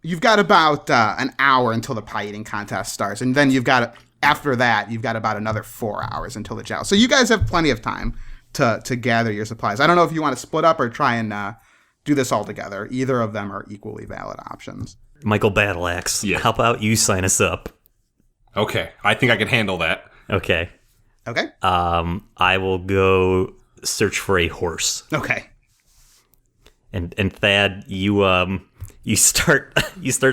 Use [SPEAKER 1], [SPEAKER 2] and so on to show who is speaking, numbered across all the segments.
[SPEAKER 1] you've got about an hour until the pie eating contest starts, and then after that you've got about another 4 hours until the joust. So you guys have plenty of time to gather your supplies. I don't know if you want to split up or try and do this all together. Either of them are equally valid options.
[SPEAKER 2] Michael Battleaxe, how about you sign us up?
[SPEAKER 3] Okay, I think I can handle that.
[SPEAKER 2] Okay.
[SPEAKER 1] Okay.
[SPEAKER 2] I will go search for a horse.
[SPEAKER 1] Okay.
[SPEAKER 2] And Thad, you start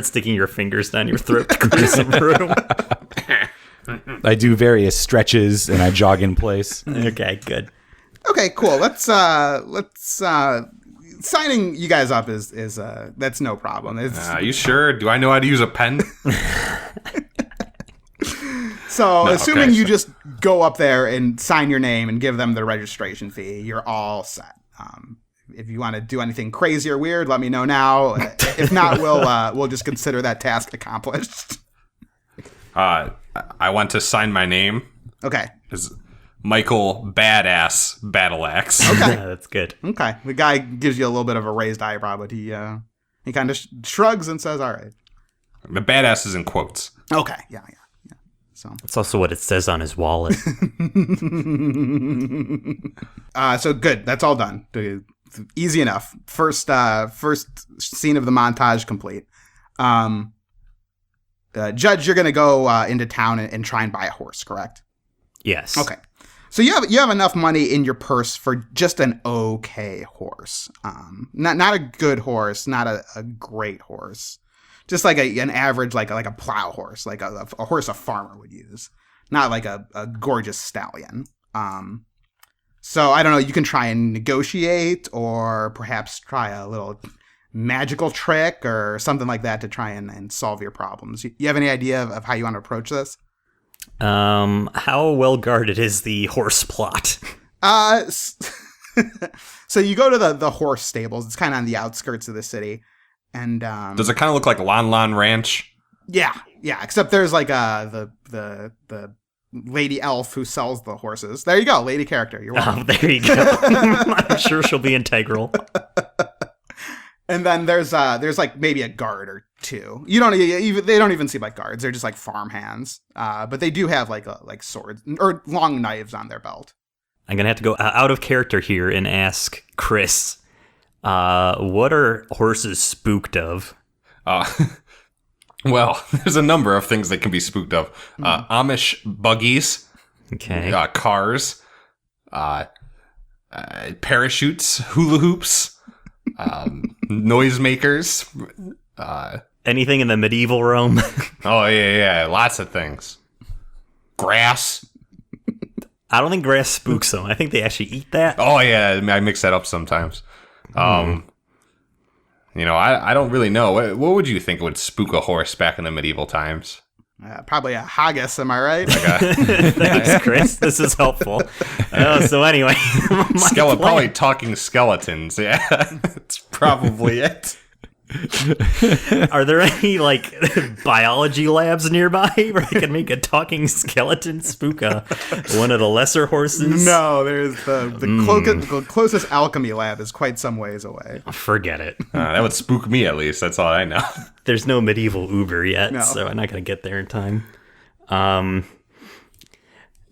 [SPEAKER 2] sticking your fingers down your throat to clear some room.
[SPEAKER 4] I do various stretches and I jog in place.
[SPEAKER 2] Okay, good.
[SPEAKER 1] Okay, cool. Let's signing you guys up is that's no problem.
[SPEAKER 3] Are you sure? Do I know how to use a pen?
[SPEAKER 1] So, assuming you just go up there and sign your name and give them the registration fee, you're all set. If you want to do anything crazy or weird, let me know now. If not, we'll just consider that task accomplished.
[SPEAKER 3] I want to sign my name.
[SPEAKER 1] Okay.
[SPEAKER 3] As Michael Badass Battleaxe.
[SPEAKER 1] Okay.
[SPEAKER 2] Yeah, that's good.
[SPEAKER 1] Okay. The guy gives you a little bit of a raised eyebrow, but he kind of shrugs and says, "All right."
[SPEAKER 3] The badass is in quotes.
[SPEAKER 1] Okay. Yeah. So
[SPEAKER 2] that's also what it says on his wallet.
[SPEAKER 1] So good. That's all done. Easy enough. First scene of the montage complete. Judge, you're going to go into town and try and buy a horse, correct?
[SPEAKER 2] Yes.
[SPEAKER 1] Okay. So you have enough money in your purse for just an okay horse. Not a good horse, not a great horse. Just like an average, like a plow horse, like a horse a farmer would use. Not like a gorgeous stallion. So I don't know, you can try and negotiate or perhaps try a little magical trick or something like that to try and solve your problems. You have any idea of how you want to approach this?
[SPEAKER 2] How well guarded is the horse plot?
[SPEAKER 1] So you go to the horse stables. It's kind of on the outskirts of the city. And
[SPEAKER 3] does it kind of look like Lon Lon Ranch?
[SPEAKER 1] Yeah, except there's like the lady elf who sells the horses. There you go, lady character. You're welcome.
[SPEAKER 2] There you go. I'm sure she'll be integral.
[SPEAKER 1] And then there's like maybe a guard or two. They don't even seem like guards. They're just like farm hands. But they do have like swords or long knives on their belt.
[SPEAKER 2] I'm gonna have to go out of character here and ask Chris, what are horses spooked of?
[SPEAKER 3] Well, there's a number of things that can be spooked of. Amish buggies,
[SPEAKER 2] okay,
[SPEAKER 3] cars, parachutes, hula hoops, noisemakers.
[SPEAKER 2] Anything in the medieval realm?
[SPEAKER 3] Oh, yeah, lots of things. Grass.
[SPEAKER 2] I don't think grass spooks them. I think they actually eat that.
[SPEAKER 3] Oh, yeah, I mix that up sometimes. I don't really know. What would you think would spook a horse back in the medieval times?
[SPEAKER 1] Probably a haggis, am I right?
[SPEAKER 2] Thanks, Chris. This is helpful. So anyway.
[SPEAKER 3] Probably talking skeletons. Yeah, that's probably it.
[SPEAKER 2] Are there any biology labs nearby where I can make a talking skeleton spook one of the lesser horses?
[SPEAKER 1] No, there's the closest alchemy lab is quite some ways away.
[SPEAKER 2] Forget it.
[SPEAKER 3] That would spook me at least. That's all I know.
[SPEAKER 2] There's no medieval Uber yet, so I'm not going to get there in time.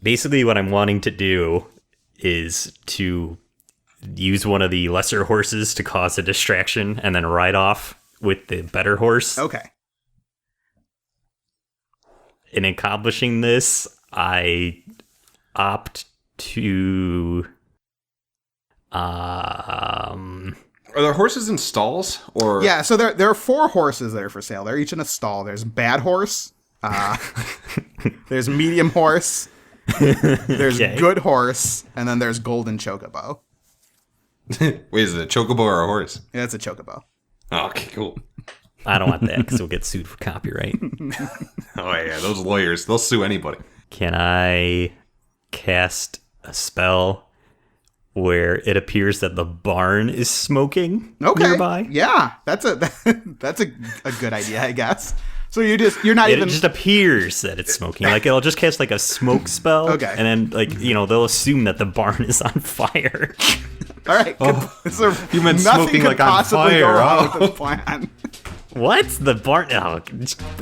[SPEAKER 2] Basically, what I'm wanting to do is to use one of the lesser horses to cause a distraction and then ride off with the better horse.
[SPEAKER 1] Okay.
[SPEAKER 2] In accomplishing this, I opt to...
[SPEAKER 3] Are there horses in stalls? Or
[SPEAKER 1] yeah, so there are 4 horses that are for sale. They're each in a stall. There's bad horse. There's medium horse. There's good horse. And then there's golden chocobo.
[SPEAKER 3] Wait, is it a chocobo or a horse?
[SPEAKER 1] Yeah, it's a chocobo.
[SPEAKER 3] Oh, okay, cool.
[SPEAKER 2] I don't want that because we'll get sued for copyright.
[SPEAKER 3] Oh, yeah, those lawyers, they'll sue anybody.
[SPEAKER 2] Can I cast a spell where it appears that the barn is smoking nearby?
[SPEAKER 1] Yeah, that's a good idea, I guess. So it
[SPEAKER 2] just appears that it's smoking. It'll just cast a smoke spell.
[SPEAKER 1] Okay.
[SPEAKER 2] And then they'll assume that the barn is on fire.
[SPEAKER 1] All right.
[SPEAKER 3] Oh, you meant smoking on fire.
[SPEAKER 1] Go wrong with this plan.
[SPEAKER 2] What? The barn? Oh,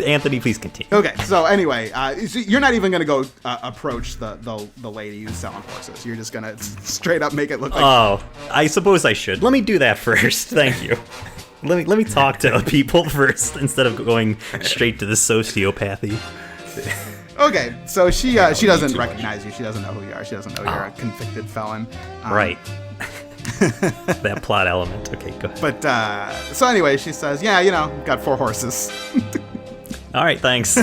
[SPEAKER 2] Anthony, please continue.
[SPEAKER 1] Okay, so anyway, so you're not even gonna go approach the lady who's selling horses. You're just gonna straight up make it look like.
[SPEAKER 2] Oh, I suppose I should. Let me do that first. Thank you. Let me talk to people first instead of going straight to the sociopathy.
[SPEAKER 1] Okay, so she doesn't recognize you. She doesn't know who you are. She doesn't know you're a convicted felon.
[SPEAKER 2] Right. That plot element. Okay, go ahead.
[SPEAKER 1] But so anyway, she says, "Yeah, got 4 horses."
[SPEAKER 2] All right, thanks.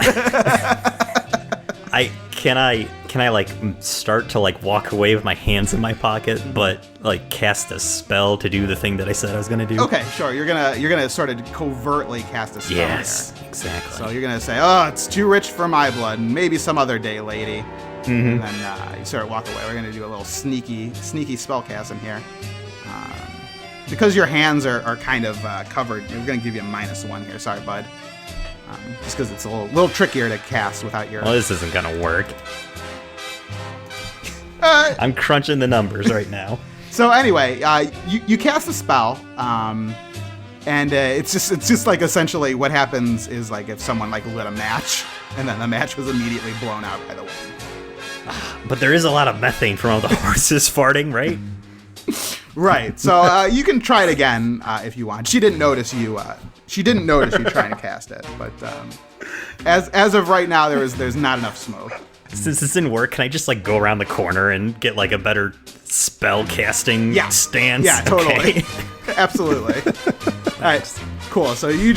[SPEAKER 2] Can I like start to like walk away with my hands in my pocket, but like cast a spell to do the thing that I said I was gonna do?
[SPEAKER 1] Okay, sure. You're gonna sort of covertly cast a spell
[SPEAKER 2] Yes,
[SPEAKER 1] here.
[SPEAKER 2] exactly.
[SPEAKER 1] So you're gonna say, "Oh, it's too rich for my blood. Maybe some other day, lady."
[SPEAKER 2] Mm-hmm.
[SPEAKER 1] And then you sort of walk away. We're gonna do a little sneaky spell cast in here. Because your hands are kind of covered, we're gonna give you a -1 here. Sorry, bud. Just because it's a little trickier to cast without your.
[SPEAKER 2] Well, this isn't gonna work. I'm crunching the numbers right now.
[SPEAKER 1] So anyway, you cast a spell, and it's just like essentially what happens is like if someone like lit a match, and then the match was immediately blown out by the wind.
[SPEAKER 2] But there is a lot of methane from all the horses farting, right?
[SPEAKER 1] Right. So you can try it again if you want. She didn't notice you. She didn't notice you trying to cast it, but as of right now, there's not enough smoke.
[SPEAKER 2] Since this didn't work, can I just like go around the corner and get like a better spell casting stance?
[SPEAKER 1] Yeah, totally.
[SPEAKER 2] Okay.
[SPEAKER 1] Absolutely. All right, cool. So you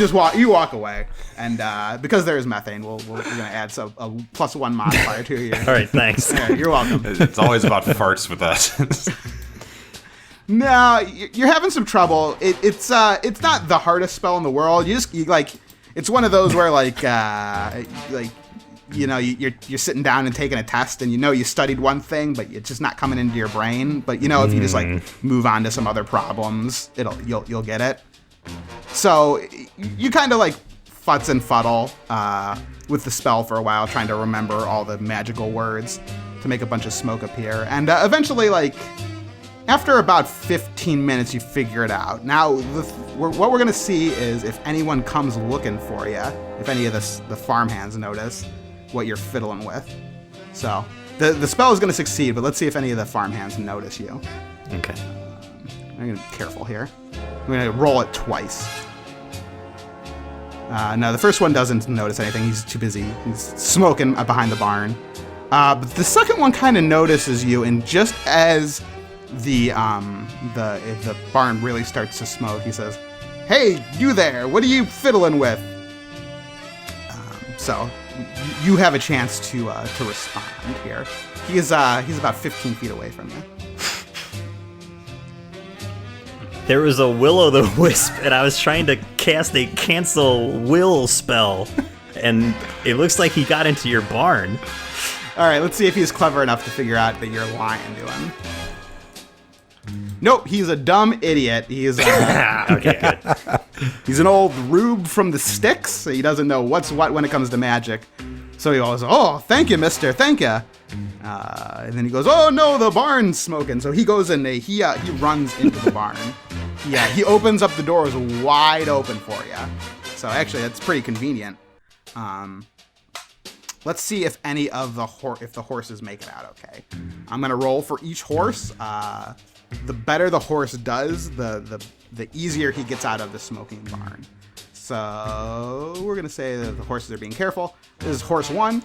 [SPEAKER 1] walk away, and because there is methane, we're gonna add a +1 modifier to you.
[SPEAKER 2] All right, thanks.
[SPEAKER 1] Yeah, you're welcome.
[SPEAKER 3] It's always about farts with us.
[SPEAKER 1] No, you're having some trouble. It's not the hardest spell in the world. It's one of those where you're sitting down and taking a test, and you studied one thing, but it's just not coming into your brain. But if you just like move on to some other problems, you'll get it. So you kind of like futz and fuddle with the spell for a while, trying to remember all the magical words to make a bunch of smoke appear, and eventually after about 15 minutes, you figure it out. Now, what we're going to see is if anyone comes looking for you, if any of the farmhands notice what you're fiddling with. So, the spell is going to succeed, but let's see if any of the farmhands notice you.
[SPEAKER 2] Okay.
[SPEAKER 1] I'm going to be careful here. I'm going to roll it twice. No, the first one doesn't notice anything. He's too busy. He's smoking behind the barn. But the second one kind of notices you, and just as the barn really starts to smoke, he says, "Hey, you there, what are you fiddling with?" So you have a chance to respond here. He's about 15 feet away from you.
[SPEAKER 2] There was a will-o'-the-wisp, and I was trying to cast a cancel will spell, and it looks like he got into your barn.
[SPEAKER 1] All right, let's see if he's clever enough to figure out that you're lying to him. Nope, he's a dumb idiot. He's
[SPEAKER 2] Okay, good.
[SPEAKER 1] he's an old rube from the sticks. So he doesn't know what's what when it comes to magic. So he always, "Oh, thank you, mister, thank you." And then he goes, "Oh no, the barn's smoking." So he goes and he runs into the barn. He opens up the doors wide open for you. So actually, that's pretty convenient. Let's see if any of the horses make it out okay. I'm gonna roll for each horse. The better the horse does, the easier he gets out of the smoking barn. So we're gonna say that the horses are being careful. This is horse 1.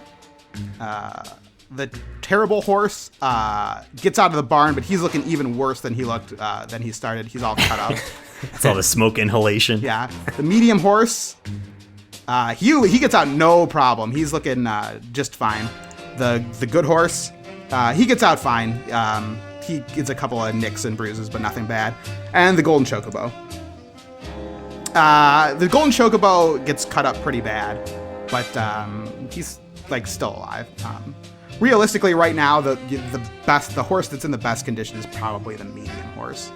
[SPEAKER 1] The terrible horse gets out of the barn, but he's looking even worse than he looked than he started. He's all cut up.
[SPEAKER 2] It's all the smoke inhalation.
[SPEAKER 1] Yeah. The medium horse, he gets out no problem. He's looking just fine. The good horse, he gets out fine. He gets a couple of nicks and bruises, but nothing bad. And the golden chocobo. The golden chocobo gets cut up pretty bad, but he's still alive. Realistically, right now, the horse that's in the best condition is probably the medium horse.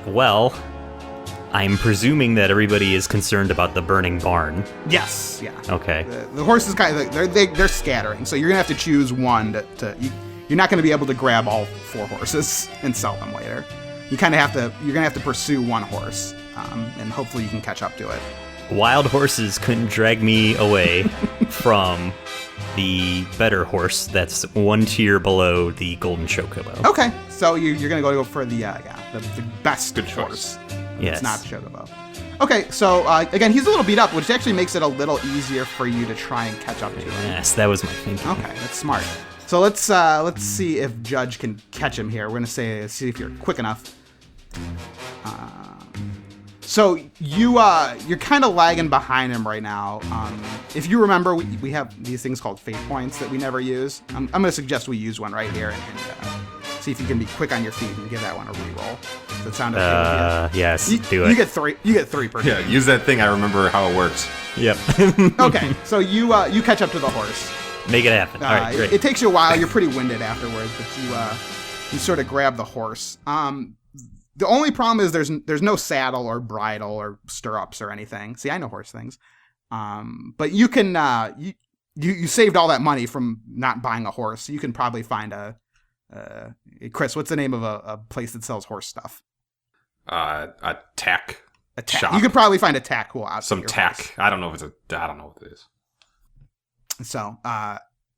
[SPEAKER 2] Well, I'm presuming that everybody is concerned about the burning barn.
[SPEAKER 1] Yes, yeah.
[SPEAKER 2] Okay.
[SPEAKER 1] The horses they're scattering, so you're gonna have to choose one you're not gonna be able to grab all 4 horses and sell them later. you're gonna have to pursue one horse, and hopefully you can catch up to it.
[SPEAKER 2] Wild horses couldn't drag me away from the better horse that's one tier below the golden chocobo.
[SPEAKER 1] Okay, so you're gonna go for the best
[SPEAKER 3] Good
[SPEAKER 1] horse.
[SPEAKER 3] choice.
[SPEAKER 2] Yes.
[SPEAKER 1] It's not the chocobo. Okay, so again, he's a little beat up, which actually makes it a little easier for you to try and catch up to him.
[SPEAKER 2] Yes, that was my thinking.
[SPEAKER 1] Okay, that's smart. So let's see if Judge can catch him here. We're gonna see if you're quick enough. So you're kind of lagging behind him right now. If you remember, we have these things called fate points that we never use. I'm gonna suggest we use one right here and see if you can be quick on your feet and give that one a reroll. Does that sound okay with you?
[SPEAKER 2] Yes, do it.
[SPEAKER 1] You get 3. You get 3 per
[SPEAKER 3] Yeah,
[SPEAKER 1] turn.
[SPEAKER 3] use that thing. I remember how it works.
[SPEAKER 2] Yep.
[SPEAKER 1] Okay, so you catch up to the horse.
[SPEAKER 2] Make it happen. All right, great.
[SPEAKER 1] It takes you a while. You're pretty winded afterwards, but you sort of grab the horse. The only problem is there's no saddle or bridle or stirrups or anything. See, I know horse things. But you can you saved all that money from not buying a horse. So you can probably find Chris, what's the name of a place that sells horse stuff?
[SPEAKER 3] A tack.
[SPEAKER 1] A tack.
[SPEAKER 3] Shop.
[SPEAKER 1] You could probably find a tack cool out.
[SPEAKER 3] Some tack. I don't know what it is.
[SPEAKER 1] So,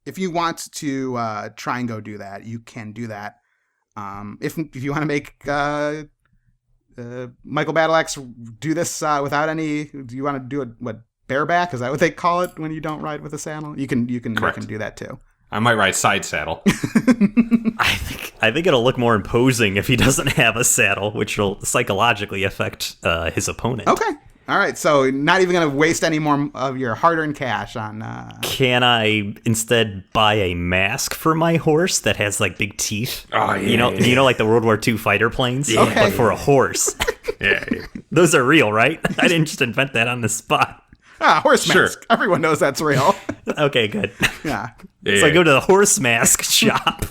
[SPEAKER 1] if you want to try and go do that, you can do that. If you want to make Michael Battleaxe do this without any, do you want to do it bareback? Is that what they call it when you don't ride with a saddle? You can
[SPEAKER 3] Correct.
[SPEAKER 1] do that too.
[SPEAKER 3] I might ride side saddle.
[SPEAKER 2] I think it'll look more imposing if he doesn't have a saddle, which will psychologically affect his opponent.
[SPEAKER 1] Okay. All right. So not even going to waste any more of your hard-earned cash on.
[SPEAKER 2] Can I instead buy a mask for my horse that has like big teeth?
[SPEAKER 3] Oh, yeah.
[SPEAKER 2] You know, like the World War II fighter planes,
[SPEAKER 1] Okay.
[SPEAKER 2] but for a horse.
[SPEAKER 3] Yeah.
[SPEAKER 2] Those are real, right? I didn't just invent that on the spot.
[SPEAKER 1] Horse
[SPEAKER 3] Sure.
[SPEAKER 1] mask. Everyone knows that's real.
[SPEAKER 2] Okay, good.
[SPEAKER 1] Yeah.
[SPEAKER 3] Yeah.
[SPEAKER 2] So I go to the horse mask shop.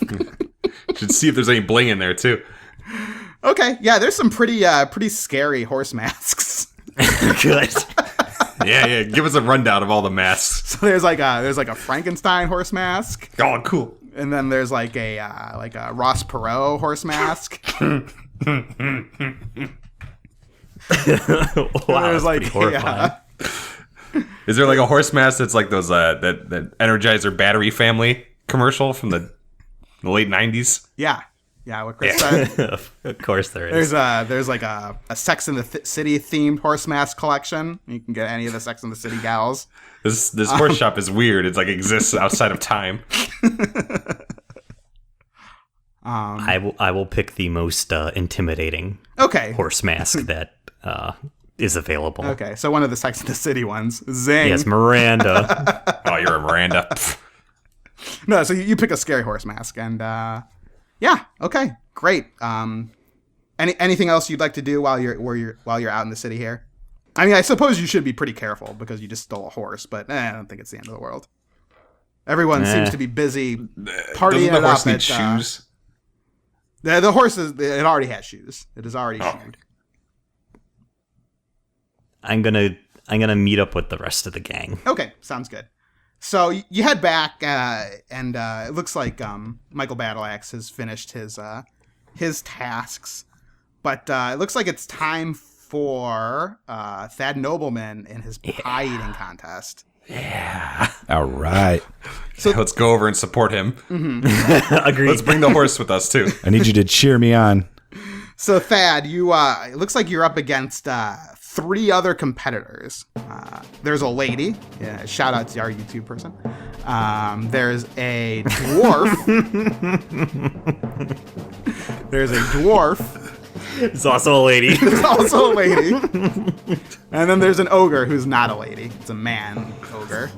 [SPEAKER 3] Should see if there's any bling in there too.
[SPEAKER 1] Okay. Yeah. There's some pretty scary horse masks.
[SPEAKER 2] Good.
[SPEAKER 3] Yeah. Give us a rundown of all the masks.
[SPEAKER 1] So there's like a Frankenstein horse mask.
[SPEAKER 3] Oh, cool.
[SPEAKER 1] And then there's like a Ross Perot horse mask.
[SPEAKER 2] Wow,
[SPEAKER 1] There's
[SPEAKER 2] that's
[SPEAKER 1] like
[SPEAKER 2] pretty horrifying.
[SPEAKER 3] Is there like a horse mask that's like those that Energizer battery family commercial from the late 90s?
[SPEAKER 1] Yeah. What Chris said.
[SPEAKER 2] Of course there is.
[SPEAKER 1] There's like a Sex and the City themed horse mask collection. You can get any of the Sex and the City gals.
[SPEAKER 3] This horse shop is weird. It's like exists outside of time.
[SPEAKER 2] I will pick the most intimidating
[SPEAKER 1] Okay.
[SPEAKER 2] horse mask that is available.
[SPEAKER 1] Okay. So one of the Sex and the City ones. Zing.
[SPEAKER 2] Yes, Miranda.
[SPEAKER 3] Oh, you're a Miranda. Pfft.
[SPEAKER 1] No. So you pick a scary horse mask, and yeah. Okay. Great. Anything else you'd like to do while you're out in the city here? I mean, I suppose you should be pretty careful because you just stole a horse, but I don't think it's the end of the world. Everyone seems to be busy partying
[SPEAKER 3] Doesn't the
[SPEAKER 1] it
[SPEAKER 3] horse
[SPEAKER 1] up
[SPEAKER 3] need
[SPEAKER 1] at,
[SPEAKER 3] shoes?
[SPEAKER 1] The horse it already has shoes. It is already shoed.
[SPEAKER 2] I'm gonna meet up with the rest of the gang.
[SPEAKER 1] Okay, sounds good. So you head back, and it looks like Michael Battleaxe has finished his tasks, but it looks like it's time for Thad Nobleman in his pie eating contest.
[SPEAKER 3] Yeah.
[SPEAKER 4] All right.
[SPEAKER 3] So let's go over and support him.
[SPEAKER 2] Agreed.
[SPEAKER 3] Let's bring the horse with us too.
[SPEAKER 4] I need you to cheer me on.
[SPEAKER 1] So Thad, you it looks like you're up against 3 other competitors. There's a lady. Yeah, shout out to our YouTube person. There's a dwarf. There's a dwarf.
[SPEAKER 2] It's also a lady.
[SPEAKER 1] There's also a lady. And then there's an ogre who's not a lady. It's a man ogre.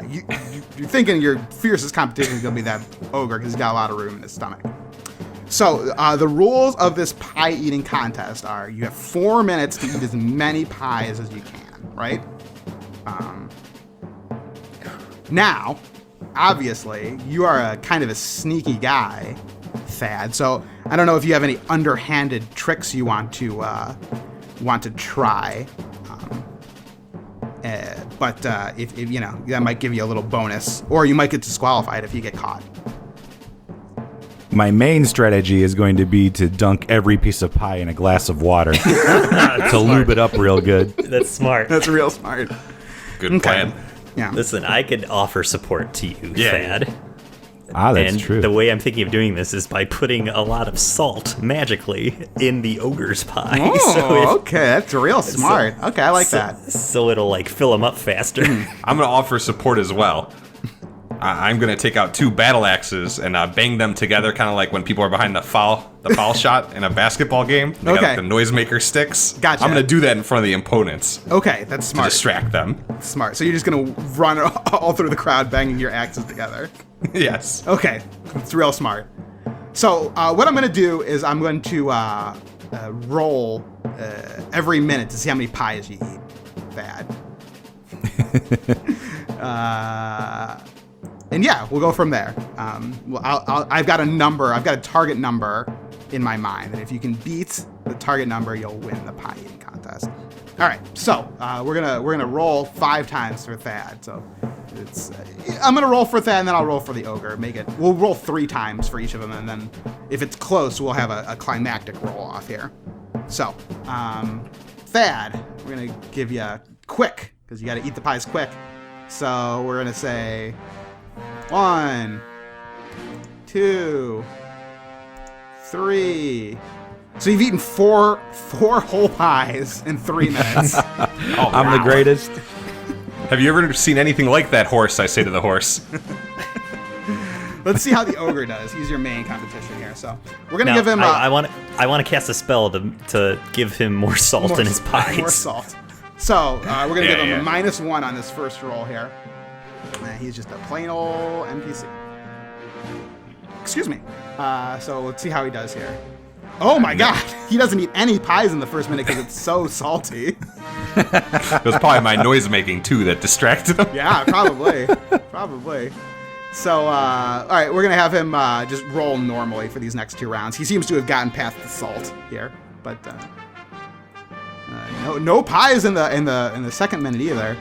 [SPEAKER 1] You're thinking your fiercest competition is going to be that ogre because he's got a lot of room in his stomach. So the rules of this pie eating contest are you have 4 minutes to eat as many pies as you can, right? Now, obviously, you are a kind of a sneaky guy, Thad. So I don't know if you have any underhanded tricks you want to try. But if you know, that might give you a little bonus, or you might get disqualified if you get caught.
[SPEAKER 4] My main strategy is going to be to dunk every piece of pie in a glass of water to lube it up real good.
[SPEAKER 2] That's smart.
[SPEAKER 1] That's real smart.
[SPEAKER 3] Good plan.
[SPEAKER 1] Yeah.
[SPEAKER 2] Listen, I could offer support to you,
[SPEAKER 3] Yeah.
[SPEAKER 2] Thad.
[SPEAKER 4] Ah, that's
[SPEAKER 2] And
[SPEAKER 4] true.
[SPEAKER 2] the way I'm thinking of doing this is by putting a lot of salt magically in the ogre's pie.
[SPEAKER 1] Oh, okay. That's real smart. Okay, I like that.
[SPEAKER 2] So it'll like fill them up faster.
[SPEAKER 3] I'm going to offer support as well. I'm going to take out 2 battle axes and bang them together, kind of like when people are behind the foul shot in a basketball game. They got
[SPEAKER 1] Okay.
[SPEAKER 3] like the noisemaker sticks.
[SPEAKER 1] Gotcha.
[SPEAKER 3] I'm going to do that in front of the opponents
[SPEAKER 1] Okay, that's
[SPEAKER 3] to
[SPEAKER 1] smart.
[SPEAKER 3] distract them.
[SPEAKER 1] Smart. So you're just gonna run all through the crowd, banging your axes together.
[SPEAKER 3] Yes.
[SPEAKER 1] Okay, it's real smart. So what I'm gonna do is I'm going to roll every minute to see how many pies you eat. Bad. And yeah, we'll go from there. Well, I've got a number. I've got a target number in my mind, and if you can beat the target number, you'll win the pie eating contest. All right, so we're gonna roll 5 times for Thad. So it's I'm gonna roll for Thad, and then I'll roll for the ogre. We'll roll 3 times for each of them, and then if it's close, we'll have a climactic roll off here. So Thad, we're gonna give you a quick because you got to eat the pies quick. So we're gonna say 1, 2, 3. So you've eaten 4 whole pies in 3 minutes.
[SPEAKER 3] Oh,
[SPEAKER 4] I'm the greatest.
[SPEAKER 3] Have you ever seen anything like that horse? I say to the horse.
[SPEAKER 1] Let's see how the ogre does. He's your main competition here. So we're gonna
[SPEAKER 2] Now,
[SPEAKER 1] give him.
[SPEAKER 2] I want to cast a spell to give him more salt in his pies.
[SPEAKER 1] More salt. So we're gonna give him
[SPEAKER 3] yeah.
[SPEAKER 1] a -1 on this first roll here. He's just a plain old NPC. Excuse me. So let's see how he does here. Oh my god, he doesn't eat any pies in the first minute because it's so salty.
[SPEAKER 3] It was probably my noise making too that distracted him.
[SPEAKER 1] Yeah, probably. So, all right, we're gonna have him just roll normally for these next 2 rounds. He seems to have gotten past the salt here, but no pies in the second minute either.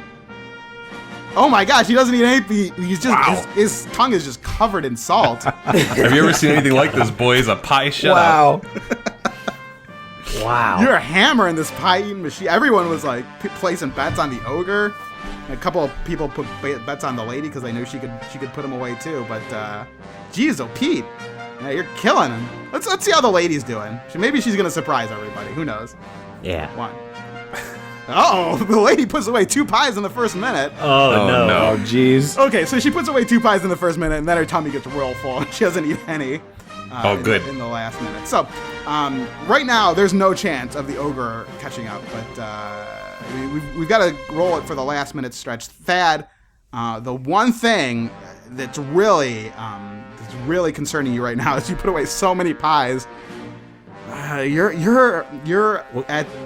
[SPEAKER 1] Oh my gosh, he doesn't eat any. He's just
[SPEAKER 3] Wow.
[SPEAKER 1] his tongue is just covered in salt.
[SPEAKER 3] Have you ever seen anything like this, boys? A pie shut up.
[SPEAKER 4] Wow.
[SPEAKER 2] Wow.
[SPEAKER 1] You're hammering this pie eating machine. Everyone was like placing bets on the ogre. A couple of people put bets on the lady because they knew she could put him away too. But geez, oh Pete, yeah, you're killing him. Let's see how the lady's doing. Maybe she's gonna surprise everybody. Who knows?
[SPEAKER 2] Yeah.
[SPEAKER 1] 1. Uh-oh, the lady puts away 2 pies in the first minute.
[SPEAKER 2] Oh, no.
[SPEAKER 4] Oh, jeez.
[SPEAKER 1] Okay, so she puts away 2 pies in the first minute, and then her tummy gets real full. She doesn't eat any.
[SPEAKER 3] Good.
[SPEAKER 1] In the last minute. So, right now, there's no chance of the ogre catching up, but we've got to roll it for the last minute stretch. Thad, the one thing that's really concerning you right now is you put away so many pies. You're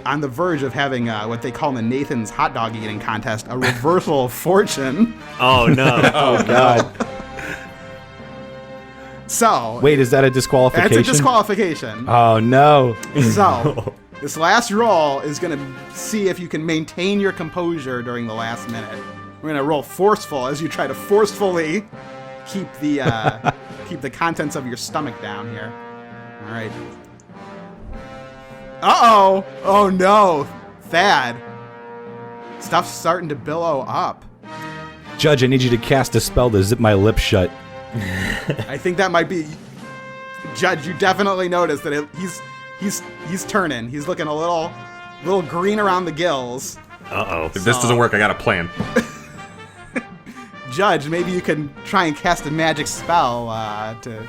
[SPEAKER 1] on the verge of having what they call in the Nathan's hot dog eating contest a reversal of fortune.
[SPEAKER 2] Oh, no.
[SPEAKER 4] Oh, God.
[SPEAKER 1] So
[SPEAKER 4] Wait, is that a disqualification?
[SPEAKER 1] that's a disqualification.
[SPEAKER 4] Oh, no.
[SPEAKER 1] So this last roll is gonna see if you can maintain your composure during the last minute. We're gonna roll forceful as you try to forcefully keep the contents of your stomach down here. All right. Uh-oh! Oh no! Thad! Stuff's starting to billow up.
[SPEAKER 4] Judge, I need you to cast a spell to zip my lips shut.
[SPEAKER 1] I think that might be... Judge, you definitely noticed that he's turning. He's looking a little green around the gills.
[SPEAKER 2] Uh-oh.
[SPEAKER 3] If this doesn't work, I got a plan.
[SPEAKER 1] Judge, maybe you can try and cast a magic spell to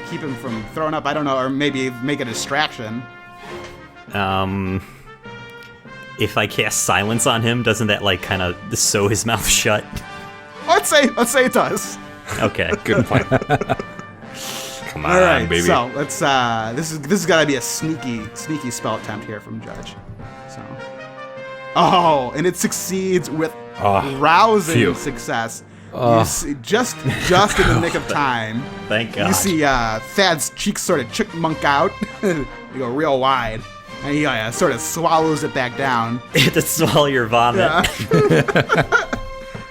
[SPEAKER 1] keep him from throwing up. I don't know, or maybe make a distraction.
[SPEAKER 2] If I cast silence on him, doesn't that like kind of sew his mouth shut?
[SPEAKER 1] Let's say it does.
[SPEAKER 2] Okay.
[SPEAKER 3] Good plan. Come on,
[SPEAKER 1] All right,
[SPEAKER 3] baby.
[SPEAKER 1] so let's. This is gotta be a sneaky spell attempt here from Judge. So, and it succeeds with rousing
[SPEAKER 3] Phew.
[SPEAKER 1] success. You see, just in the nick of time.
[SPEAKER 2] Thank God.
[SPEAKER 1] You see Thad's cheeks sort of chipmunk out. You go real wide, and he sort of swallows it back down.
[SPEAKER 2] to swallow your vomit.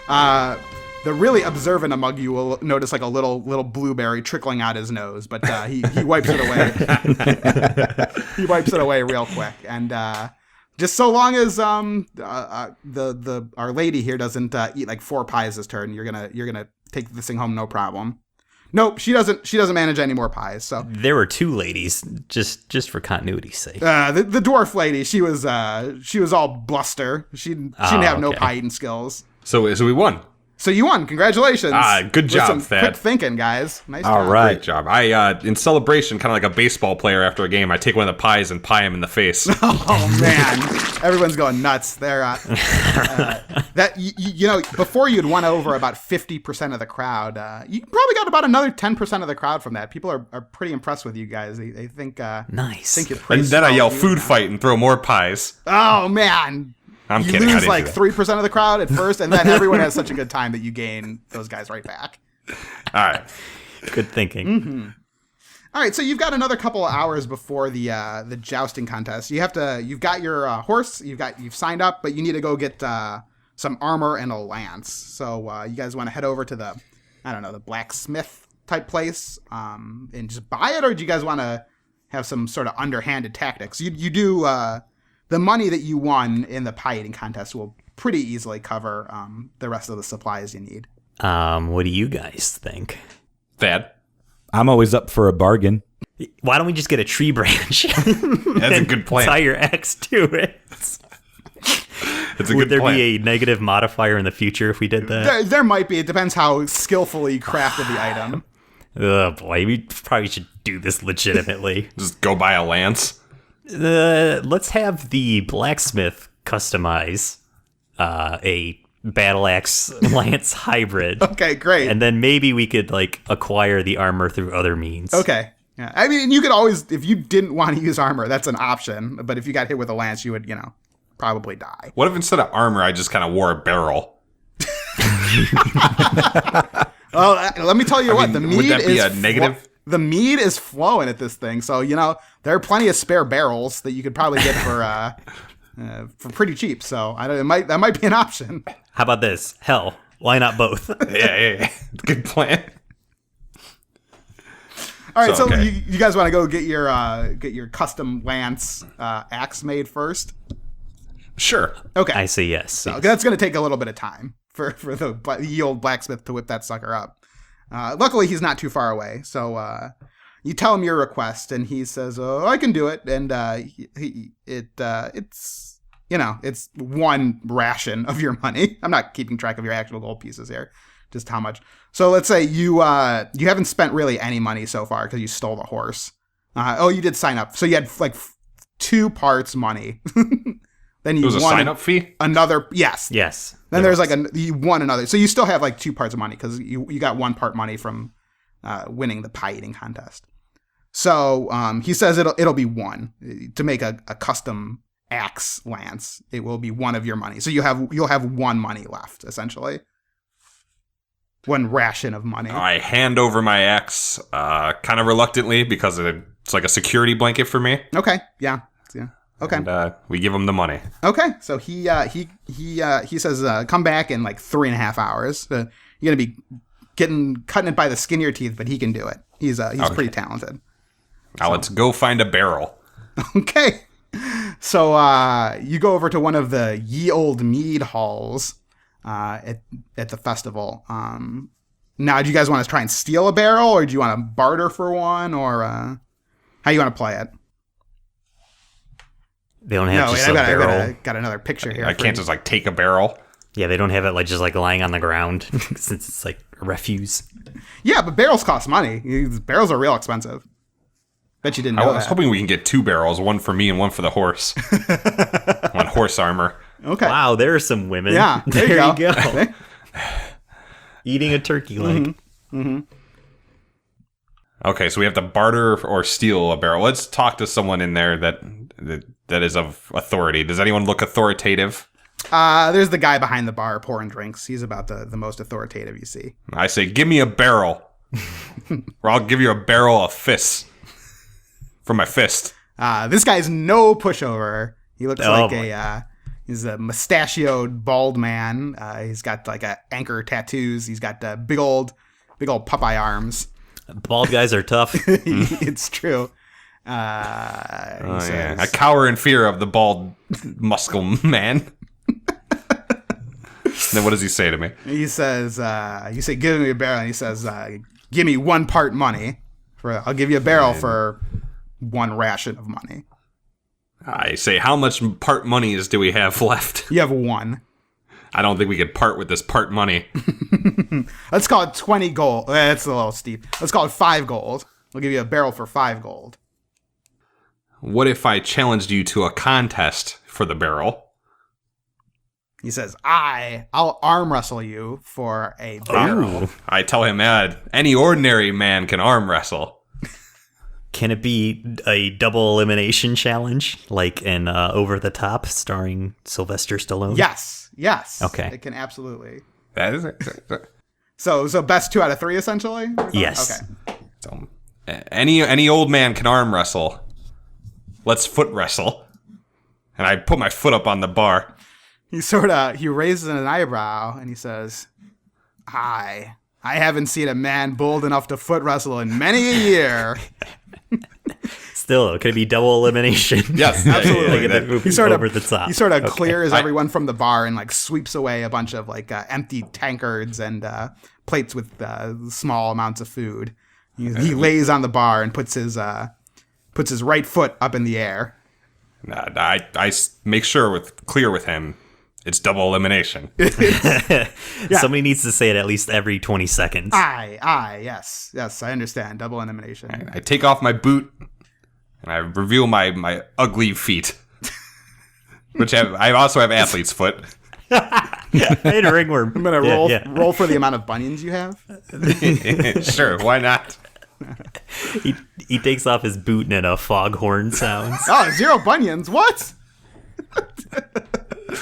[SPEAKER 1] Yeah. The really observant among you will notice like a little blueberry trickling out his nose, but he wipes it away. He wipes it away real quick, and just so long as the our lady here doesn't eat like 4 pies this turn, you're gonna take this thing home no problem. Nope, she doesn't manage any more pies. So
[SPEAKER 2] there were 2 ladies, just for continuity's sake.
[SPEAKER 1] the dwarf lady, she was all bluster. She didn't have no pie eating skills.
[SPEAKER 3] So we won.
[SPEAKER 1] So you won. Congratulations.
[SPEAKER 3] Good job,
[SPEAKER 1] some
[SPEAKER 3] Thad.
[SPEAKER 1] Quick thinking, guys. Nice
[SPEAKER 4] All
[SPEAKER 1] job.
[SPEAKER 4] right.
[SPEAKER 3] Great job. I in celebration, kind of like a baseball player after a game, I take one of the pies and pie him in the face.
[SPEAKER 1] Oh man, everyone's going nuts. They're that you know, before you'd won over about 50% of the crowd. You probably got about another 10% of the crowd from that. People are pretty impressed with you guys. They think
[SPEAKER 2] Nice.
[SPEAKER 1] think you're pretty.
[SPEAKER 3] And then I
[SPEAKER 1] strong
[SPEAKER 3] yell
[SPEAKER 1] dude
[SPEAKER 3] food
[SPEAKER 1] now.
[SPEAKER 3] fight and throw more pies.
[SPEAKER 1] Oh man.
[SPEAKER 3] I'm
[SPEAKER 1] you
[SPEAKER 3] kidding. I
[SPEAKER 1] lose
[SPEAKER 3] didn't
[SPEAKER 1] like
[SPEAKER 3] do that.
[SPEAKER 1] 3% of the crowd at first, and then everyone has such a good time that you gain those guys right back.
[SPEAKER 3] All right.
[SPEAKER 2] Good thinking.
[SPEAKER 1] Mm-hmm. All right, so you've got another couple of hours before the jousting contest. You've got your horse, you've signed up, but you need to go get some armor and a lance. So you guys want to head over to the blacksmith type place and just buy it, or do you guys want to have some sort of underhanded tactics? You do. The money that you won in the pie eating contest will pretty easily cover the rest of the supplies you need.
[SPEAKER 2] What do you guys think?
[SPEAKER 3] Thad.
[SPEAKER 4] I'm always up for a bargain.
[SPEAKER 2] Why don't we just get a tree branch?
[SPEAKER 3] That's a good plan.
[SPEAKER 2] Tie your axe to it.
[SPEAKER 3] It's a
[SPEAKER 2] Would
[SPEAKER 3] good
[SPEAKER 2] there
[SPEAKER 3] plan.
[SPEAKER 2] be a negative modifier in the future if we did that?
[SPEAKER 1] There might be. It depends how skillfully you crafted the item.
[SPEAKER 2] Oh boy, we probably should do this legitimately.
[SPEAKER 3] Just go buy a lance.
[SPEAKER 2] Let's have the blacksmith customize a battle axe lance hybrid.
[SPEAKER 1] Okay, great.
[SPEAKER 2] And then maybe we could like acquire the armor through other means.
[SPEAKER 1] Okay. Yeah. I mean, you could always, if you didn't want to use armor, that's an option. But if you got hit with a lance, you would, probably die.
[SPEAKER 3] What if instead of armor, I just kind of wore a barrel?
[SPEAKER 1] Well, let me tell you what.
[SPEAKER 3] mean,
[SPEAKER 1] The mead
[SPEAKER 3] would that be
[SPEAKER 1] is
[SPEAKER 3] a negative?
[SPEAKER 1] The mead is flowing at this thing, so there are plenty of spare barrels that you could probably get for pretty cheap. So that might be an option.
[SPEAKER 2] How about this? Hell, why not both?
[SPEAKER 3] Yeah. Good plan.
[SPEAKER 1] All right, so
[SPEAKER 3] okay.
[SPEAKER 1] you guys want to go get your custom lance axe made first?
[SPEAKER 3] Sure.
[SPEAKER 1] Okay,
[SPEAKER 2] I say yes.
[SPEAKER 1] so that's going to take a little bit of time for the old blacksmith to whip that sucker up. Luckily, he's not too far away, so you tell him your request, and he says, "Oh, I can do it." And it's 1 ration of your money. I'm not keeping track of your actual gold pieces here, just how much. So let's say you haven't spent really any money so far because you stole the horse. You did sign up, so you had like 2 parts money. Then you
[SPEAKER 3] It was a
[SPEAKER 1] won
[SPEAKER 3] sign-up fee?
[SPEAKER 1] another. Yes.
[SPEAKER 2] Yes.
[SPEAKER 1] Then there's you won another. So you still have like 2 parts of money because you got 1 part money from winning the pie eating contest. So he says it'll be 1 to make a custom axe lance. It will be 1 of your money. So you'll have 1 money left essentially. 1 ration of money.
[SPEAKER 3] I hand over my axe kind of reluctantly because it's like a security blanket for me.
[SPEAKER 1] Okay. Yeah. Okay.
[SPEAKER 3] And we give him the money.
[SPEAKER 1] Okay, so he says come back in like 3.5 hours. You're gonna be cutting it by the skin of your teeth, but he can do it. He's pretty talented.
[SPEAKER 3] Now let's go find a barrel.
[SPEAKER 1] Okay, so you go over to one of the ye old mead halls at the festival. Now, do you guys want to try and steal a barrel, or do you want to barter for one, or how you want to play it?
[SPEAKER 2] They don't have just a barrel.
[SPEAKER 1] I've got another picture here.
[SPEAKER 3] I can't just like take a barrel.
[SPEAKER 2] Yeah, they don't have it like just like lying on the ground since it's like refuse.
[SPEAKER 1] Yeah, but barrels cost money. Barrels are real expensive. Bet you didn't know
[SPEAKER 3] I was
[SPEAKER 1] that.
[SPEAKER 3] hoping we can get 2 barrels, 1 for me and 1 for the horse. 1 horse armor.
[SPEAKER 1] Okay.
[SPEAKER 2] Wow, there are some women.
[SPEAKER 1] Yeah, there you go.
[SPEAKER 2] Eating a turkey leg.
[SPEAKER 3] Okay, so we have to barter or steal a barrel. Let's talk to someone in there that is of authority. Does anyone look authoritative?
[SPEAKER 1] There's the guy behind the bar pouring drinks. He's about the most authoritative you see.
[SPEAKER 3] I say, give me a barrel. Or I'll give you a barrel of fists. For my fist.
[SPEAKER 1] This guy's no pushover. He looks He's a mustachioed, bald man. He's got like anchor tattoos. He's got big old Popeye arms.
[SPEAKER 2] Bald guys are tough.
[SPEAKER 1] It's true.
[SPEAKER 3] I cower in fear of the bald, muscle man. Then what does he say to me?
[SPEAKER 1] He says, you say, give me a barrel. And he says, give me 1 part money. I'll give you a barrel for 1 ration of money.
[SPEAKER 3] I say, how much part monies do we have left?
[SPEAKER 1] You have 1.
[SPEAKER 3] I don't think we could part with this part money.
[SPEAKER 1] Let's call it 20 gold. That's a little steep. Let's call it 5 gold. We'll give you a barrel for 5 gold.
[SPEAKER 3] What if I challenged you to a contest for the barrel?
[SPEAKER 1] He says, I'll arm wrestle you for a barrel.
[SPEAKER 2] Ooh.
[SPEAKER 3] I tell him, any ordinary man can arm wrestle.
[SPEAKER 2] Can it be a double elimination challenge, like in Over the Top, starring Sylvester Stallone?
[SPEAKER 1] Yes.
[SPEAKER 2] Okay.
[SPEAKER 1] It can absolutely.
[SPEAKER 3] That is it.
[SPEAKER 1] So best 2 out of 3, essentially?
[SPEAKER 2] Yes.
[SPEAKER 1] Okay.
[SPEAKER 3] So, any old man can arm wrestle. Let's foot wrestle. And I put my foot up on the bar.
[SPEAKER 1] He raises an eyebrow and he says, I haven't seen a man bold enough to foot wrestle in many a year.
[SPEAKER 2] Still, could it be double elimination?
[SPEAKER 3] Yes,
[SPEAKER 1] absolutely.
[SPEAKER 2] He sort of over the top.
[SPEAKER 1] He sort of clears everyone from the bar and like sweeps away a bunch of like empty tankards and plates with small amounts of food. He lays on the bar and puts his right foot up in the air.
[SPEAKER 3] I make sure clear with him. It's double elimination.
[SPEAKER 2] Somebody needs to say it at least every 20 seconds.
[SPEAKER 1] Yes, I understand. Double elimination.
[SPEAKER 3] I take off my boot and I reveal my ugly feet, which I also have athlete's foot.
[SPEAKER 2] I had a ringworm.
[SPEAKER 1] I'm gonna roll for the amount of bunions you have.
[SPEAKER 3] Sure, why not?
[SPEAKER 2] He takes off his boot and a foghorn sounds.
[SPEAKER 1] Oh, 0 bunions. What?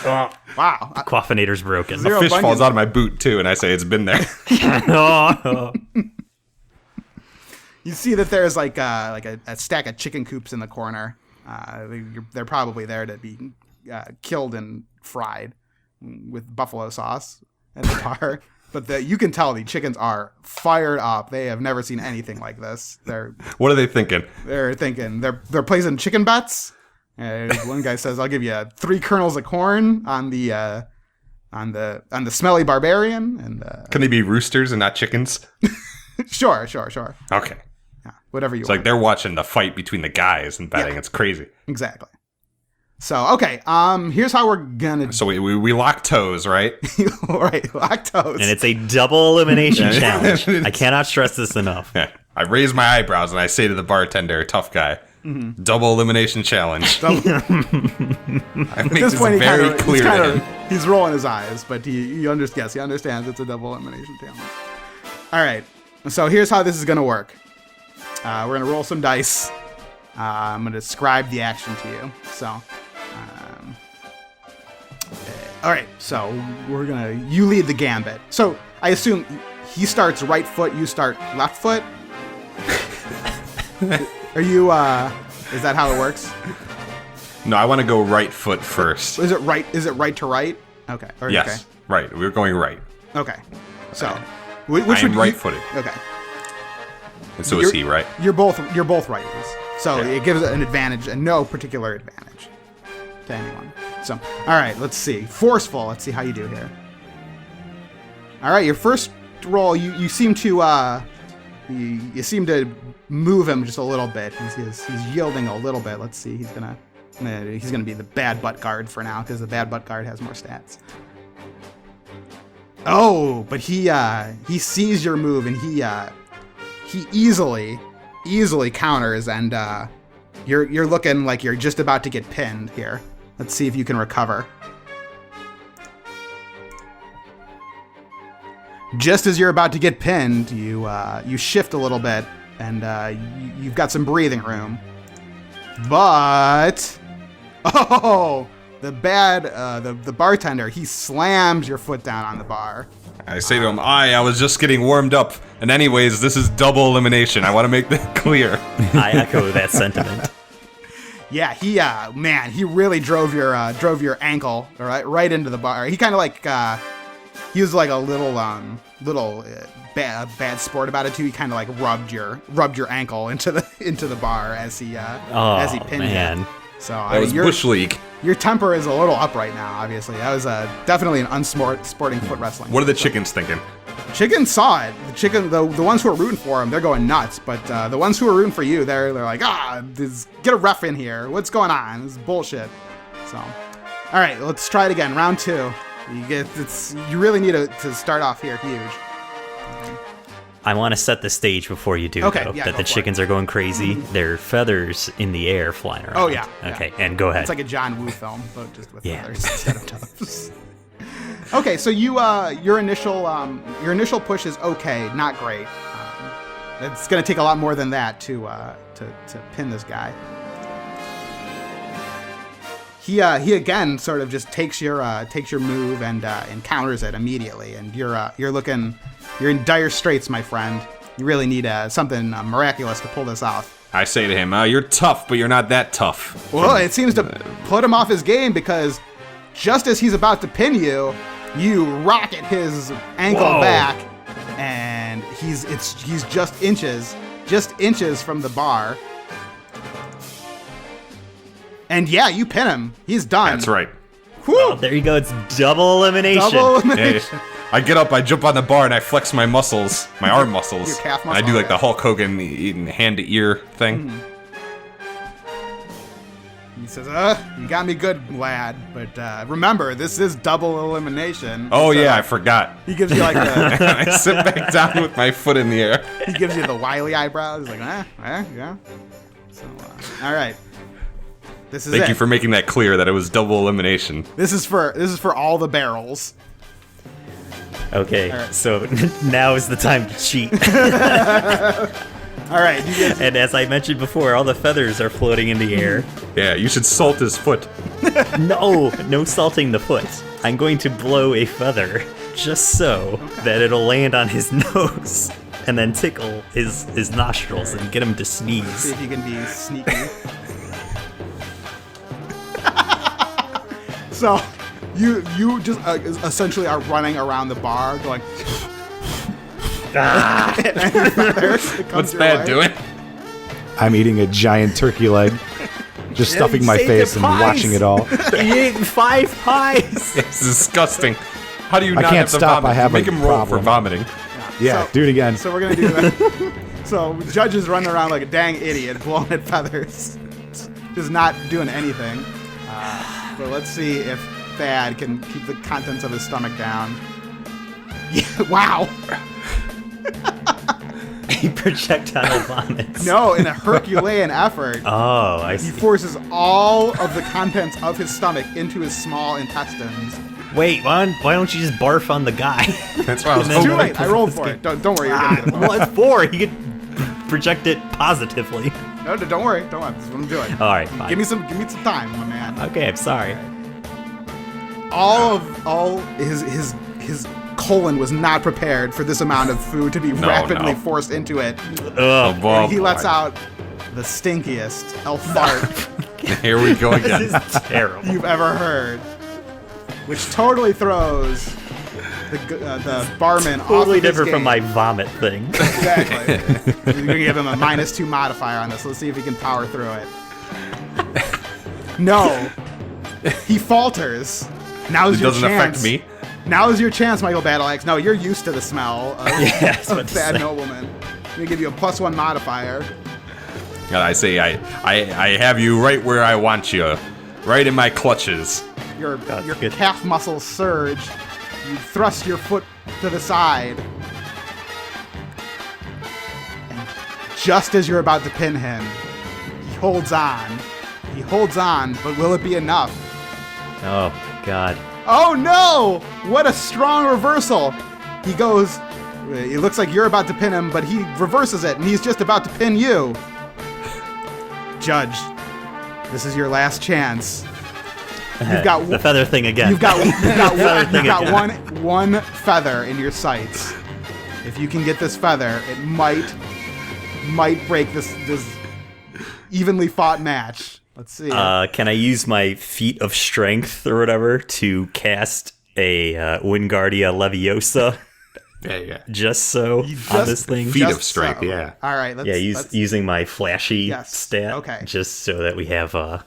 [SPEAKER 1] Wow.
[SPEAKER 2] Quaffinator's broken.
[SPEAKER 1] Zero
[SPEAKER 3] A fish
[SPEAKER 1] bunions.
[SPEAKER 3] falls out of my boot too, and I say it's been there.
[SPEAKER 1] You see that there's like a stack of chicken coops in the corner. They're probably there to be killed and fried with buffalo sauce at the bar. But you can tell the chickens are fired up. They have never seen anything like this.
[SPEAKER 3] What are they thinking?
[SPEAKER 1] They're thinking they're placing chicken bets. One guy says, "I'll give you 3 kernels of corn on the smelly barbarian." And
[SPEAKER 3] Can they be roosters and not chickens?
[SPEAKER 1] Sure.
[SPEAKER 3] Okay.
[SPEAKER 1] Yeah, whatever you
[SPEAKER 3] It's
[SPEAKER 1] want.
[SPEAKER 3] like they're watching the fight between the guys and betting.
[SPEAKER 1] Yeah.
[SPEAKER 3] It's crazy.
[SPEAKER 1] Exactly. So, okay, here's how we're gonna...
[SPEAKER 3] So we lock toes, right?
[SPEAKER 1] Right, lactose.
[SPEAKER 2] And it's a double elimination challenge. I cannot stress this enough.
[SPEAKER 3] Yeah. I raise my eyebrows and I say to the bartender, tough guy, double elimination challenge. I make this very clear to him.
[SPEAKER 1] He's rolling his eyes, but he understands it's a double elimination challenge. All right, so here's how this is gonna work. We're gonna roll some dice. I'm gonna describe the action to you. So, all right. So you lead the gambit. So I assume he starts right foot, you start left foot. Are you? Is that how it works?
[SPEAKER 3] No, I want to go right foot first.
[SPEAKER 1] Is it right? Is it right to right? Okay.
[SPEAKER 3] Yes, right. We're going right.
[SPEAKER 1] Okay. So,
[SPEAKER 3] I am right-footed.
[SPEAKER 1] Okay.
[SPEAKER 3] And so is he, right?
[SPEAKER 1] You're both righties. So it gives an advantage and no particular advantage to anyone. So, all right, let's see. Forceful. Let's see how you do here. All right, your first roll, you seem to you seem to move him just a little bit. He's yielding a little bit. Let's see. He's gonna be the bad butt guard for now because the bad butt guard has more stats. Oh, but he sees your move and he easily counters, and you're looking like you're just about to get pinned here. Let's see if you can recover. Just as you're about to get pinned, you shift a little bit, and you've got some breathing room. But the bartender, he slams your foot down on the bar.
[SPEAKER 3] I say to him, I was just getting warmed up. And anyways, this is double elimination. I want to make that clear.
[SPEAKER 2] I echo that sentiment.
[SPEAKER 1] Yeah, he really drove your ankle right into the bar. He kind of like he was like a little bad sport about it too. He kind of like rubbed your ankle into the bar as he pinned you. So
[SPEAKER 3] That was Bush League.
[SPEAKER 1] Your temper is a little up right now. Obviously, that was definitely an unsporting foot wrestling.
[SPEAKER 3] What are the chickens thinking?
[SPEAKER 1] Chicken saw it. The ones who are rooting for him, they're going nuts. But the ones who are rooting for you, they're like, get a ref in here. What's going on? This is bullshit. So, all right, let's try it again. Round 2. You really need to start off here huge.
[SPEAKER 2] I want to set the stage before you do,
[SPEAKER 1] Okay,
[SPEAKER 2] though,
[SPEAKER 1] yeah,
[SPEAKER 2] that
[SPEAKER 1] go
[SPEAKER 2] the
[SPEAKER 1] for
[SPEAKER 2] chickens are going crazy. There are feathers in the air flying around.
[SPEAKER 1] Oh, yeah.
[SPEAKER 2] Okay, and go ahead.
[SPEAKER 1] It's like a John Woo film, but just with
[SPEAKER 2] Yeah.
[SPEAKER 1] feathers instead of doves. Okay, so your initial push is okay, not great. It's gonna take a lot more than that to pin this guy. He again sort of just takes your move and counters it immediately, and you're in dire straits, my friend. You really need something miraculous to pull this off.
[SPEAKER 3] I say to him, you're tough, but you're not that tough.
[SPEAKER 1] Well, it seems to put him off his game because just as he's about to pin you, you rocket his ankle back, and he's just inches from the bar. And yeah, you pin him. He's done.
[SPEAKER 3] That's right.
[SPEAKER 1] Whew.
[SPEAKER 2] Oh, there you go. It's double elimination.
[SPEAKER 1] Double elimination.
[SPEAKER 3] Yeah, I get up, I jump on the bar, and I flex my muscles, my arm muscles.
[SPEAKER 1] Your calf
[SPEAKER 3] And I do
[SPEAKER 1] muscle,
[SPEAKER 3] like the Hulk Hogan eating hand to ear thing.
[SPEAKER 1] He says, you got me good, lad, but remember, this is double elimination.
[SPEAKER 3] Oh
[SPEAKER 1] So
[SPEAKER 3] yeah, I forgot.
[SPEAKER 1] He gives you like the
[SPEAKER 3] I sit back down with my foot in the air.
[SPEAKER 1] he gives you the wily eyebrows. He's like, yeah. So, all right. This is
[SPEAKER 3] Thank
[SPEAKER 1] it.
[SPEAKER 3] you for making that clear that it was double elimination.
[SPEAKER 1] This is for all the barrels.
[SPEAKER 2] Okay,
[SPEAKER 1] right.
[SPEAKER 2] so now is the time to cheat.
[SPEAKER 1] All right, you guys.
[SPEAKER 2] And as I mentioned before, all the feathers are floating in the air.
[SPEAKER 3] Yeah, you should salt his foot.
[SPEAKER 2] No salting the foot. I'm going to blow a feather just so that it'll land on his nose and then tickle his nostrils and get him to
[SPEAKER 1] See
[SPEAKER 2] sneeze.
[SPEAKER 1] if you can be sneaky. So, you just essentially are running around the bar going.
[SPEAKER 3] What's that doing?
[SPEAKER 4] I'm eating a giant turkey leg, just stuffing my
[SPEAKER 2] saved
[SPEAKER 4] face
[SPEAKER 2] the
[SPEAKER 4] and
[SPEAKER 2] pies.
[SPEAKER 4] watching it all.
[SPEAKER 2] He ate 5 pies!
[SPEAKER 3] It's disgusting. How do you
[SPEAKER 4] I
[SPEAKER 3] not
[SPEAKER 4] can't
[SPEAKER 3] have to
[SPEAKER 4] stop,
[SPEAKER 3] vomit?
[SPEAKER 4] I have
[SPEAKER 3] Make
[SPEAKER 4] a
[SPEAKER 3] him roll for
[SPEAKER 4] problem.
[SPEAKER 3] vomiting.
[SPEAKER 4] Yeah,
[SPEAKER 1] So-
[SPEAKER 4] do it again.
[SPEAKER 1] So we're gonna do that. So Judge is running around like a dang idiot, blowing at feathers, just not doing anything. But let's see if Thad can keep the contents of his stomach down. Yeah, wow.
[SPEAKER 2] He projectile vomits.
[SPEAKER 1] No, in a Herculean effort,
[SPEAKER 2] Oh, I
[SPEAKER 1] he
[SPEAKER 2] see.
[SPEAKER 1] forces all of the contents of his stomach into his small intestines.
[SPEAKER 2] Wait, why don't you just barf on the guy?
[SPEAKER 3] That's why I was
[SPEAKER 2] And then-
[SPEAKER 1] Too
[SPEAKER 3] hoping.
[SPEAKER 1] late. I rolled for it. Don't worry. You're gonna get it.
[SPEAKER 2] Well, it's 4. He could project it positively.
[SPEAKER 1] No, don't worry. Don't worry. This is what I'm doing.
[SPEAKER 2] All right, fine.
[SPEAKER 1] Give me some time, my man.
[SPEAKER 2] Okay, I'm sorry.
[SPEAKER 1] All his colon was not prepared for this amount of food to be rapidly
[SPEAKER 3] no.
[SPEAKER 1] forced into it.
[SPEAKER 2] Ugh.
[SPEAKER 3] Oh,
[SPEAKER 1] He lets
[SPEAKER 3] boy.
[SPEAKER 1] out the stinkiest elf fart
[SPEAKER 3] Here we go
[SPEAKER 2] This
[SPEAKER 3] again.
[SPEAKER 2] is terrible.
[SPEAKER 1] you've ever heard, which totally throws the barman off
[SPEAKER 2] Totally
[SPEAKER 1] of his
[SPEAKER 2] different from
[SPEAKER 1] game.
[SPEAKER 2] my vomit thing.
[SPEAKER 1] Exactly. You're gonna give him a -2 modifier on this. Let's see if he can power through it. No, he falters. Now's
[SPEAKER 3] It
[SPEAKER 1] your
[SPEAKER 3] doesn't
[SPEAKER 1] chance.
[SPEAKER 3] affect me.
[SPEAKER 1] Now is your chance, Michael Battleaxe. No, you're used to the smell of,
[SPEAKER 2] Yeah, I was about
[SPEAKER 1] of
[SPEAKER 2] to
[SPEAKER 1] Thad
[SPEAKER 2] say.
[SPEAKER 1] Nobleman. I'm gonna give you a +1 modifier.
[SPEAKER 3] And I say, I have you right where I want you, right in my clutches.
[SPEAKER 1] Your
[SPEAKER 2] That's good.
[SPEAKER 1] calf muscles surge. You thrust your foot to the side. And just as you're about to pin him, he holds on. He holds on, but will it be enough?
[SPEAKER 2] Oh, God.
[SPEAKER 1] Oh no! What a strong reversal! He goes. It looks like you're about to pin him, but he reverses it, and he's just about to pin you. Judge, this is your last chance. You've got
[SPEAKER 2] The feather thing again.
[SPEAKER 1] You've got
[SPEAKER 2] thing again.
[SPEAKER 1] one feather in your sights. If you can get this feather, it might break this evenly fought match. Let's see.
[SPEAKER 2] Can I use my feat of strength or whatever to cast a Wingardia Leviosa?
[SPEAKER 3] Yeah.
[SPEAKER 2] Just so on this thing.
[SPEAKER 3] Feat of
[SPEAKER 1] Just
[SPEAKER 3] strength,
[SPEAKER 1] so.
[SPEAKER 3] yeah.
[SPEAKER 1] All right. Let's
[SPEAKER 2] Using my flashy
[SPEAKER 1] Yes,
[SPEAKER 2] stat.
[SPEAKER 1] okay.
[SPEAKER 2] Just so that we have
[SPEAKER 3] Yeah.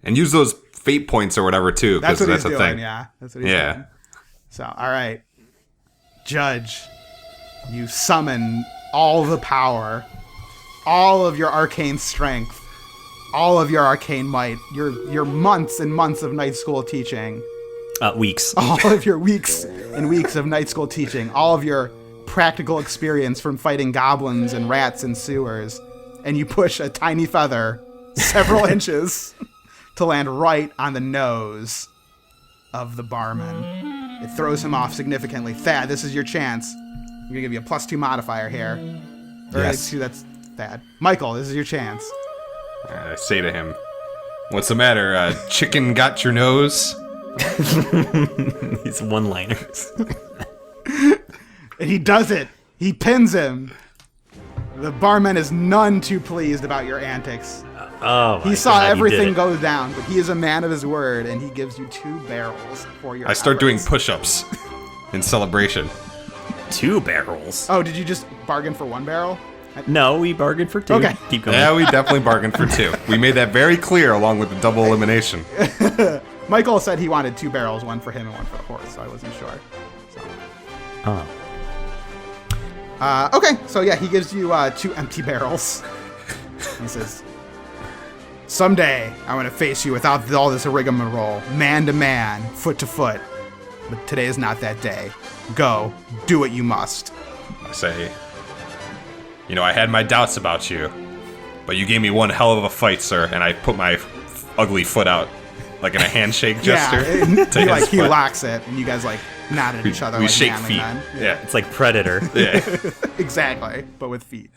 [SPEAKER 3] And use those fate points or whatever too, because
[SPEAKER 1] That's what
[SPEAKER 3] that's
[SPEAKER 1] he's
[SPEAKER 3] a
[SPEAKER 1] doing.
[SPEAKER 3] thing.
[SPEAKER 1] Yeah. That's what he's
[SPEAKER 3] Yeah.
[SPEAKER 1] doing. So, all right. Judge, you summon all the power, all of your arcane strength, all of your arcane might, your months and months of night school teaching,
[SPEAKER 2] weeks.
[SPEAKER 1] all of your weeks and weeks of night school teaching, all of your practical experience from fighting goblins and rats in sewers, and you push a tiny feather several inches to land right on the nose of the barman. It throws him off significantly. Thad, this is your chance. I'm gonna give you a +2 modifier here. Or
[SPEAKER 4] Yes.
[SPEAKER 1] excuse, that's Thad. Michael, this is your chance.
[SPEAKER 3] I say to him, "What's the matter? Chicken got your nose?"
[SPEAKER 2] These one-liners.
[SPEAKER 1] And he does it. He pins him. The barman is none too pleased about your antics.
[SPEAKER 2] Oh,
[SPEAKER 1] He saw
[SPEAKER 2] God, you did
[SPEAKER 1] everything
[SPEAKER 2] it.
[SPEAKER 1] go down, but he is a man of his word, and he gives you 2 barrels for your
[SPEAKER 3] I start doing
[SPEAKER 1] efforts.
[SPEAKER 3] push-ups in celebration.
[SPEAKER 2] 2 barrels.
[SPEAKER 1] Oh, did you just bargain for 1 barrel?
[SPEAKER 2] No, we bargained for 2.
[SPEAKER 1] Okay.
[SPEAKER 2] Keep going.
[SPEAKER 3] Yeah, we definitely bargained for 2. We made that very clear along with the double elimination.
[SPEAKER 1] Michael said he wanted 2 barrels, 1 for him and 1 for the horse, so I wasn't sure. So. Okay, so yeah, he gives you 2 empty barrels. He says, "Someday I'm going to face you without all this rigmarole, man to man, foot to foot. But today is not that day. Go, do what you must."
[SPEAKER 3] I say, I had my doubts about you, but you gave me one hell of a fight, sir, and I put my ugly foot out, like in a handshake gesture.
[SPEAKER 1] Yeah, and
[SPEAKER 3] to his
[SPEAKER 1] he
[SPEAKER 3] foot.
[SPEAKER 1] locks it, and you guys like nod at each other.
[SPEAKER 3] We
[SPEAKER 1] like
[SPEAKER 3] shake
[SPEAKER 1] manly
[SPEAKER 3] feet.
[SPEAKER 1] men.
[SPEAKER 3] Yeah.
[SPEAKER 2] It's like Predator.
[SPEAKER 3] Yeah.
[SPEAKER 1] Exactly, but with feet.